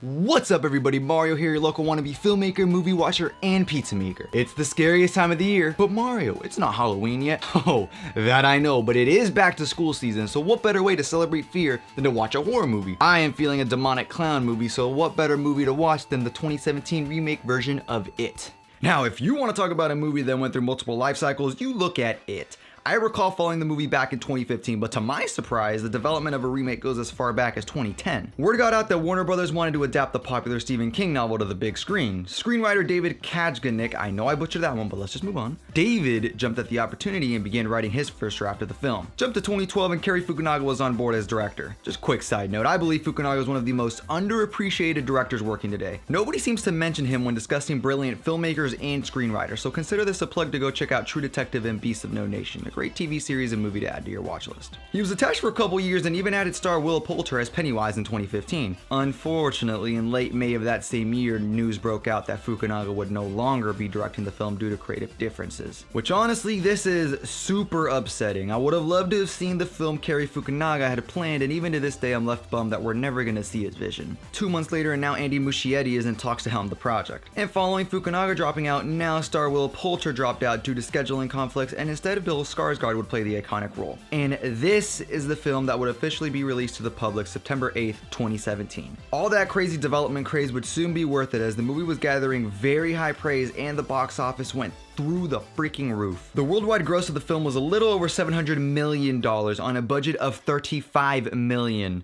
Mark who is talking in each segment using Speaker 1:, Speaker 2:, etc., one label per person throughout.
Speaker 1: What's up everybody, Mario here, your local wannabe filmmaker, movie watcher, and pizza maker. It's the scariest time of the year, but Mario, it's not Halloween yet. Oh, that I know, but it is back to school season, so what better way to celebrate fear than to watch a horror movie? I am feeling a demonic clown movie, so what better movie to watch than the 2017 remake version of It? Now, if you want to talk about a movie that went through multiple life cycles, you look at It. I recall following the movie back in 2015, but to my surprise, the development of a remake goes as far back as 2010. Word got out that Warner Brothers wanted to adapt the popular Stephen King novel to the big screen. Screenwriter David Kajganich, I know I butchered that one, but let's just move on. David jumped at the opportunity and began writing his first draft of the film. Jumped to 2012 and Cary Fukunaga was on board as director. Just quick side note, I believe Fukunaga is one of the most underappreciated directors working today. Nobody seems to mention him when discussing brilliant filmmakers and screenwriters, so consider this a plug to go check out True Detective and Beasts of No Nation. Great TV series and movie to add to your watch list. He was attached for a couple years and even added star Will Poulter as Pennywise in 2015. Unfortunately, in late May of that same year, news broke out that Fukunaga would no longer be directing the film due to creative differences. Which honestly, this is super upsetting. I would have loved to have seen the film Cary Fukunaga had planned, and even to this day I'm left bummed that we're never gonna see his vision. 2 months later and now Andy Muschietti is in talks to helm the project. And following Fukunaga dropping out, now star Will Poulter dropped out due to scheduling conflicts, and instead Bill Skarsgård would play the iconic role. And this is the film that would officially be released to the public September 8th, 2017. All that crazy development craze would soon be worth it as the movie was gathering very high praise and the box office went through the freaking roof. The worldwide gross of the film was a little over $700 million on a budget of $35 million.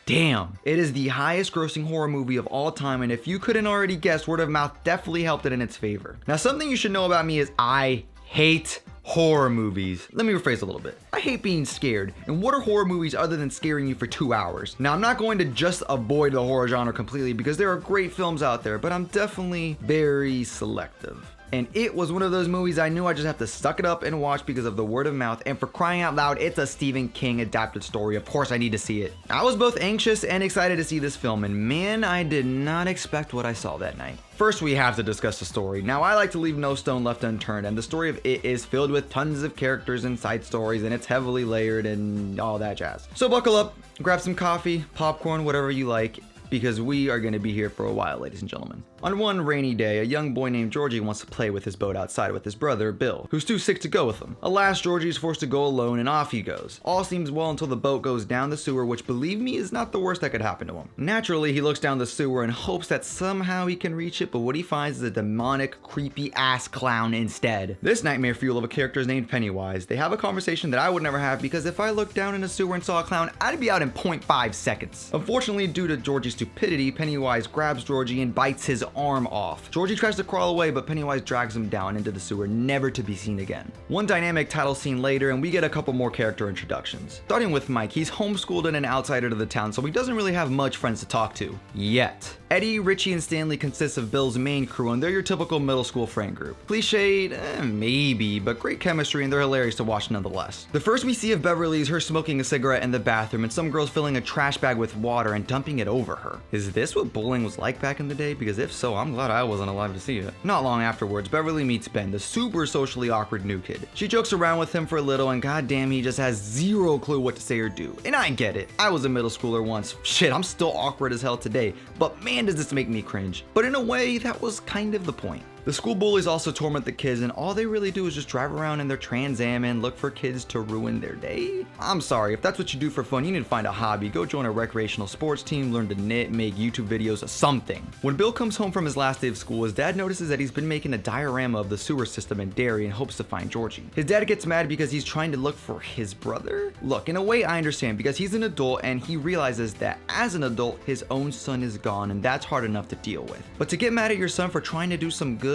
Speaker 1: Damn. It is the highest grossing horror movie of all time, and if you couldn't already guess, word of mouth definitely helped it in its favor. Now, something you should know about me is I hate horror movies. Let me rephrase a little bit. I hate being scared. And what are horror movies other than scaring you for 2 hours? Now, I'm not going to just avoid the horror genre completely because there are great films out there, but I'm definitely very selective. And It was one of those movies I knew I just have to suck it up and watch because of the word of mouth, and for crying out loud, it's a Stephen King adapted story. Of course I need to see it. I was both anxious and excited to see this film, and man, I did not expect what I saw that night. First, we have to discuss the story. Now, I like to leave no stone left unturned, and the story of It is filled with tons of characters and side stories, and it's heavily layered and all that jazz. So buckle up, grab some coffee, popcorn, whatever you like, because we are going to be here for a while, ladies and gentlemen. On one rainy day, a young boy named Georgie wants to play with his boat outside with his brother, Bill, who's too sick to go with him. Alas, Georgie is forced to go alone, and off he goes. All seems well until the boat goes down the sewer, which, believe me, is not the worst that could happen to him. Naturally, he looks down the sewer and hopes that somehow he can reach it, but what he finds is a demonic, creepy-ass clown instead. This nightmare fuel of a character is named Pennywise. They have a conversation that I would never have because if I looked down in a sewer and saw a clown, I'd be out in 0.5 seconds. Unfortunately, due to Georgie's stupidity, Pennywise grabs Georgie and bites his arm off. Georgie tries to crawl away, but Pennywise drags him down into the sewer, never to be seen again. One dynamic title scene later, and we get a couple more character introductions. Starting with Mike, he's homeschooled and an outsider to the town, so he doesn't really have much friends to talk to. Yet. Eddie, Richie, and Stanley consists of Bill's main crew, and they're your typical middle school friend group. Cliched? Maybe, but great chemistry, and they're hilarious to watch nonetheless. The first we see of Beverly is her smoking a cigarette in the bathroom, and some girls filling a trash bag with water and dumping it over her. Is this what bullying was like back in the day? Because if so, I'm glad I wasn't alive to see it. Not long afterwards, Beverly meets Ben, the super socially awkward new kid. She jokes around with him for a little, and goddamn, he just has zero clue what to say or do. And I get it. I was a middle schooler once. Shit, I'm still awkward as hell today. But man, does this make me cringe. But in a way, that was kind of the point. The school bullies also torment the kids, and all they really do is just drive around in their Trans Am and look for kids to ruin their day. I'm sorry, if that's what you do for fun, you need to find a hobby. Go join a recreational sports team, learn to knit, make YouTube videos, or something. When Bill comes home from his last day of school, his dad notices that he's been making a diorama of the sewer system in Derry and hopes to find Georgie. His dad gets mad because he's trying to look for his brother? Look, in a way I understand because he's an adult and he realizes that as an adult, his own son is gone, and that's hard enough to deal with. But to get mad at your son for trying to do some good,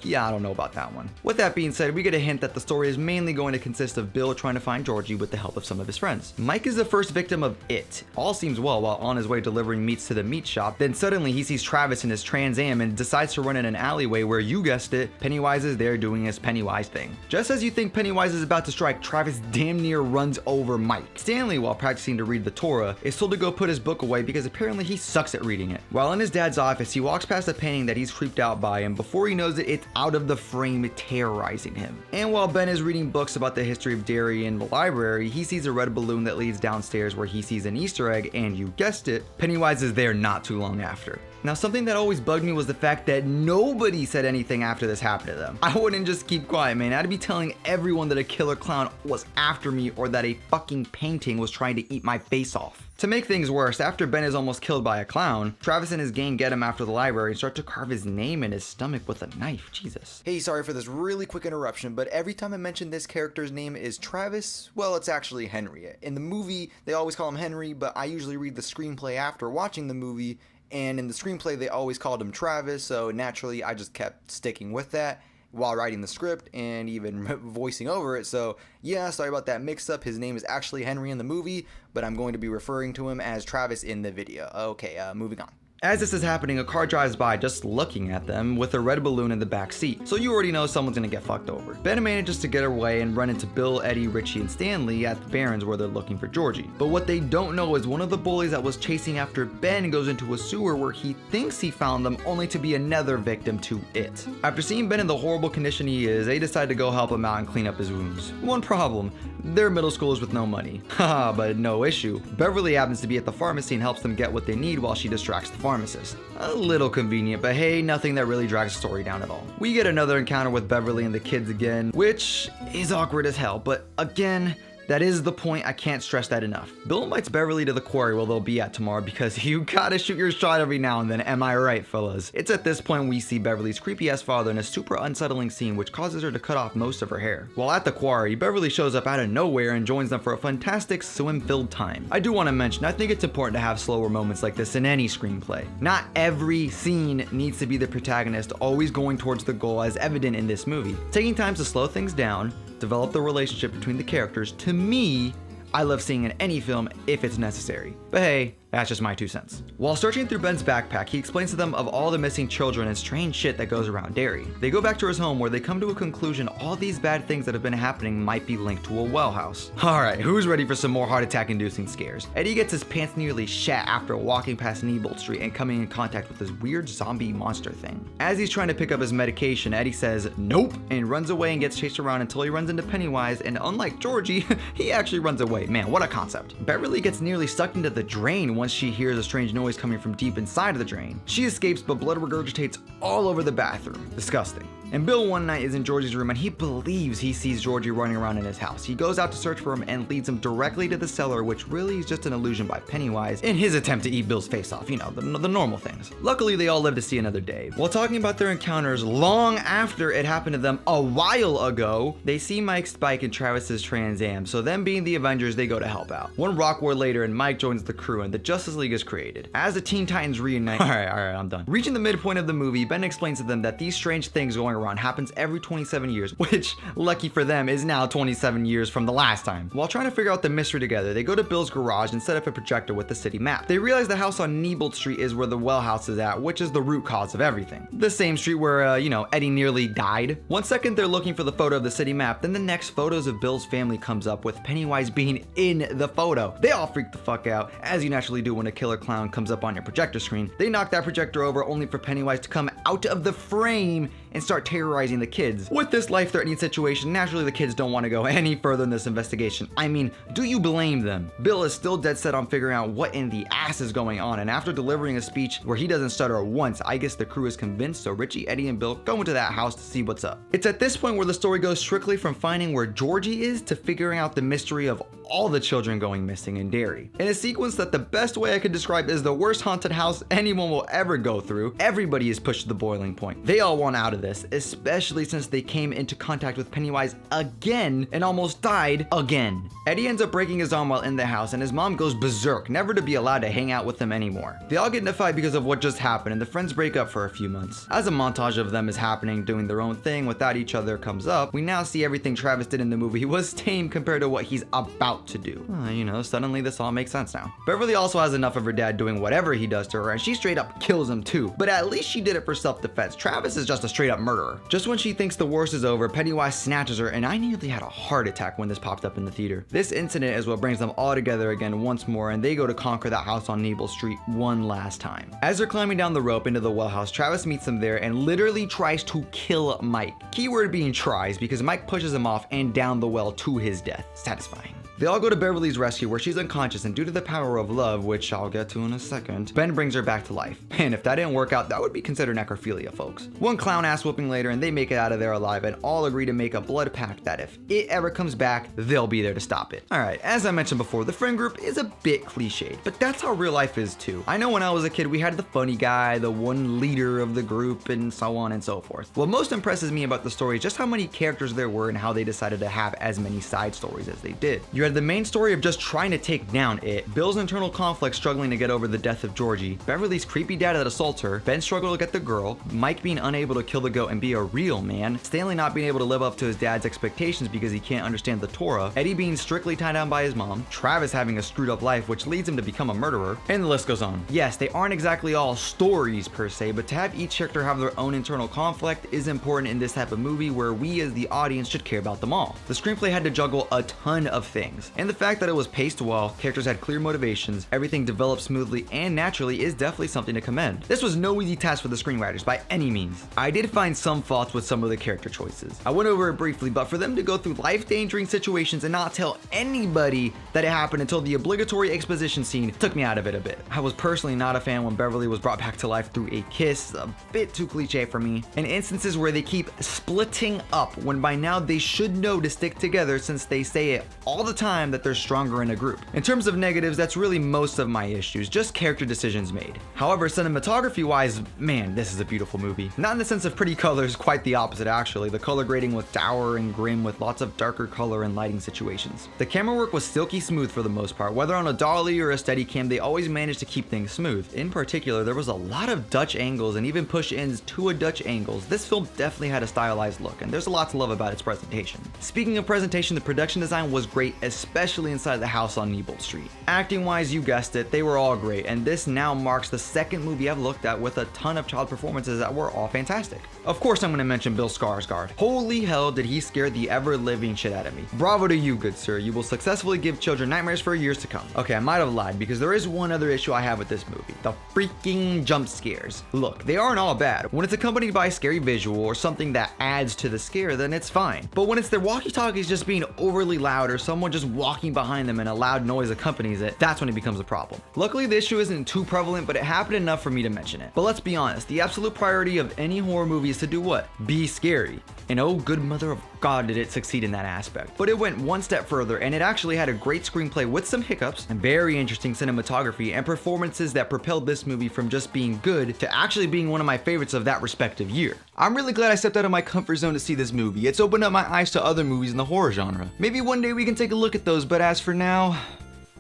Speaker 1: yeah, I don't know about that one. With that being said, we get a hint that the story is mainly going to consist of Bill trying to find Georgie with the help of some of his friends. Mike is the first victim of It. All seems well while on his way delivering meats to the meat shop, then suddenly he sees Travis in his Trans Am and decides to run in an alleyway where, you guessed it, Pennywise is there doing his Pennywise thing. Just as you think Pennywise is about to strike, Travis damn near runs over Mike. Stanley, while practicing to read the Torah, is told to go put his book away because apparently he sucks at reading it. While in his dad's office, he walks past a painting that he's creeped out by, and before he knows it, it's out of the frame, terrorizing him. And while Ben is reading books about the history of Derry in the library, he sees a red balloon that leads downstairs where he sees an Easter egg, and you guessed it, Pennywise is there not too long after. Now, something that always bugged me was the fact that nobody said anything after this happened to them. I wouldn't just keep quiet, man. I'd be telling everyone that a killer clown was after me or that a fucking painting was trying to eat my face off. To make things worse, after Ben is almost killed by a clown, Travis and his gang get him after the library and start to carve his name in his stomach with a knife. Jesus. Hey, sorry for this really quick interruption, but every time I mention this character's name is Travis, well, it's actually Henry. In the movie, they always call him Henry, but I usually read the screenplay after watching the movie, and in the screenplay, they always called him Travis, so naturally, I just kept sticking with that while writing the script and even voicing over it. So yeah, sorry about that mix up. His name is actually Henry in the movie, but I'm going to be referring to him as Travis in the video. Okay, moving on. As this is happening, a car drives by just looking at them with a red balloon in the back seat, so you already know someone's gonna get fucked over. Ben manages to get away and run into Bill, Eddie, Richie, and Stanley at the Barrens where they're looking for Georgie. But what they don't know is one of the bullies that was chasing after Ben goes into a sewer where he thinks he found them, only to be another victim to it. After seeing Ben in the horrible condition he is, they decide to go help him out and clean up his wounds. One problem, they're middle schoolers with no money. Haha, but no issue. Beverly happens to be at the pharmacy and helps them get what they need while she distracts the pharmacist. A little convenient, but hey, nothing that really drags the story down at all. We get another encounter with Beverly and the kids again, which is awkward as hell, but again, that is the point. I can't stress that enough. Bill invites Beverly to the quarry where they'll be at tomorrow because you gotta shoot your shot every now and then, am I right, fellas? It's at this point we see Beverly's creepy ass father in a super unsettling scene which causes her to cut off most of her hair. While at the quarry, Beverly shows up out of nowhere and joins them for a fantastic swim-filled time. I do want to mention, I think it's important to have slower moments like this in any screenplay. Not every scene needs to be the protagonist always going towards the goal as evident in this movie. Taking time to slow things down, develop the relationship between the characters, to me, I love seeing in any film if it's necessary. But hey, that's just my 2 cents. While searching through Ben's backpack, he explains to them of all the missing children and strange shit that goes around Derry. They go back to his home where they come to a conclusion all these bad things that have been happening might be linked to a well house. Alright, who's ready for some more heart attack inducing scares? Eddie gets his pants nearly shat after walking past Neibolt Street and coming in contact with this weird zombie monster thing. As he's trying to pick up his medication, Eddie says nope and runs away and gets chased around until he runs into Pennywise, and unlike Georgie, he actually runs away. Man, what a concept. Beverly gets nearly sucked into the drain once she hears a strange noise coming from deep inside of the drain. She escapes, but blood regurgitates all over the bathroom. Disgusting. And Bill one night is in Georgie's room and he believes he sees Georgie running around in his house. He goes out to search for him and leads him directly to the cellar, which really is just an illusion by Pennywise in his attempt to eat Bill's face off, you know, the normal things. Luckily, they all live to see another day. While talking about their encounters long after it happened to them a while ago, they see Mike, Spike, and Travis's Trans Am, so them being the Avengers, they go to help out. One rock war later and Mike joins the crew and the Justice League is created. As the Teen Titans reunite, alright, I'm done. Reaching the midpoint of the movie, Ben explains to them that these strange things going around happens every 27 years, which, lucky for them, is now 27 years from the last time. While trying to figure out the mystery together, they go to Bill's garage and set up a projector with the city map. They realize the house on Neibolt Street is where the well house is at, which is the root cause of everything. The same street where, Eddie nearly died. One second they're looking for the photo of the city map, then the next photos of Bill's family comes up with Pennywise being in the photo. They all freak the fuck out, as you naturally do when a killer clown comes up on your projector screen. They knock that projector over only for Pennywise to come out of the frame and start terrorizing the kids. With this life-threatening situation, naturally the kids don't want to go any further in this investigation. I mean, do you blame them? Bill is still dead set on figuring out what in the ass is going on, and after delivering a speech where he doesn't stutter once, I guess the crew is convinced, so Richie, Eddie, and Bill go into that house to see what's up. It's at this point where the story goes strictly from finding where Georgie is to figuring out the mystery of all the children going missing in Derry. In a sequence that the best way I could describe is the worst haunted house anyone will ever go through, everybody is pushed to the boiling point. They all want out of this, especially since they came into contact with Pennywise again and almost died again. Eddie ends up breaking his arm while in the house and his mom goes berserk, never to be allowed to hang out with him anymore. They all get in a fight because of what just happened and the friends break up for a few months. As a montage of them is happening, doing their own thing without each other comes up, we now see everything Travis did in the movie was tame compared to what he's about about to do. Suddenly this all makes sense now. Beverly also has enough of her dad doing whatever he does to her, and she straight up kills him too. But at least she did it for self-defense. Travis is just a straight up murderer. Just when she thinks the worst is over, Pennywise snatches her, and I nearly had a heart attack when this popped up in the theater. This incident is what brings them all together again once more, and they go to conquer that house on Nebel Street one last time. As they're climbing down the rope into the well house, Travis meets them there and literally tries to kill Mike. Keyword being tries, because Mike pushes him off and down the well to his death. Satisfying. They all go to Beverly's rescue where she's unconscious, and due to the power of love, which I'll get to in a second, Ben brings her back to life. And if that didn't work out, that would be considered necrophilia, folks. One clown ass whooping later, and they make it out of there alive, and all agree to make a blood pact that if it ever comes back, they'll be there to stop it. Alright, as I mentioned before, the friend group is a bit cliched, but that's how real life is too. I know when I was a kid, we had the funny guy, the one leader of the group, and so on and so forth. What most impresses me about the story is just how many characters there were and how they decided to have as many side stories as they did. You had the main story of just trying to take down it, Bill's internal conflict struggling to get over the death of Georgie, Beverly's creepy dad that assaults her, Ben's struggle to get the girl, Mike being unable to kill the goat and be a real man, Stanley not being able to live up to his dad's expectations because he can't understand the Torah, Eddie being strictly tied down by his mom, Travis having a screwed up life which leads him to become a murderer, and the list goes on. Yes, they aren't exactly all stories per se, but to have each character have their own internal conflict is important in this type of movie where we as the audience should care about them all. The screenplay had to juggle a ton of things, and the fact that it was paced well, characters had clear motivations, everything developed smoothly and naturally is definitely something to commend. This was no easy task for the screenwriters by any means. I did find some faults with some of the character choices. I went over it briefly, but for them to go through life-endangering situations and not tell anybody that it happened until the obligatory exposition scene took me out of it a bit. I was personally not a fan when Beverly was brought back to life through a kiss, a bit too cliche for me, and instances where they keep splitting up when by now they should know to stick together since they say it all the time that they're stronger in a group. In terms of negatives, that's really most of my issues, just character decisions made. However, cinematography wise, man, this is a beautiful movie. Not in the sense of pretty colors, quite the opposite actually. The color grading was dour and grim with lots of darker color and lighting situations. The camera work was silky smooth for the most part. Whether on a dolly or a steady cam, they always managed to keep things smooth. In particular, there was a lot of Dutch angles and even push ins to a Dutch angles. This film definitely had a stylized look, and there's a lot to love about its presentation. Speaking of presentation, the production design was great, especially inside the house on Nebel Street. Acting wise, you guessed it, they were all great, and this now marks the second movie I've looked at with a ton of child performances that were all fantastic. Of course I'm going to mention Bill Skarsgård. Holy hell did he scare the ever-living shit out of me. Bravo to you, good sir. You will successfully give children nightmares for years to come. Okay, I might have lied because there is one other issue I have with this movie. The freaking jump scares. Look, they aren't all bad. When it's accompanied by a scary visual or something that adds to the scare, then it's fine. But when it's their walkie-talkies just being overly loud or someone just walking behind them and a loud noise accompanies it, that's when it becomes a problem. Luckily, the issue isn't too prevalent, but it happened enough for me to mention it. But let's be honest, the absolute priority of any horror movie is to do what? Be scary. And oh, good mother of God did it succeed in that aspect. But it went one step further, and it actually had a great screenplay with some hiccups, and very interesting cinematography, and performances that propelled this movie from just being good to actually being one of my favorites of that respective year. I'm really glad I stepped out of my comfort zone to see this movie. It's opened up my eyes to other movies in the horror genre. Maybe one day we can take a look at those, but as for now,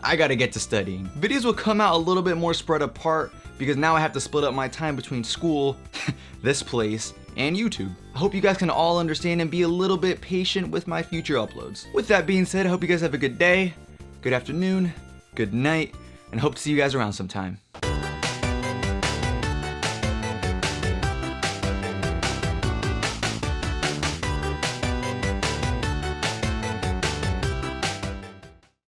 Speaker 1: I gotta get to studying. Videos will come out a little bit more spread apart because now I have to split up my time between school, this place, and YouTube. I hope you guys can all understand and be a little bit patient with my future uploads. With that being said, I hope you guys have a good day, good afternoon, good night, and hope to see you guys around sometime.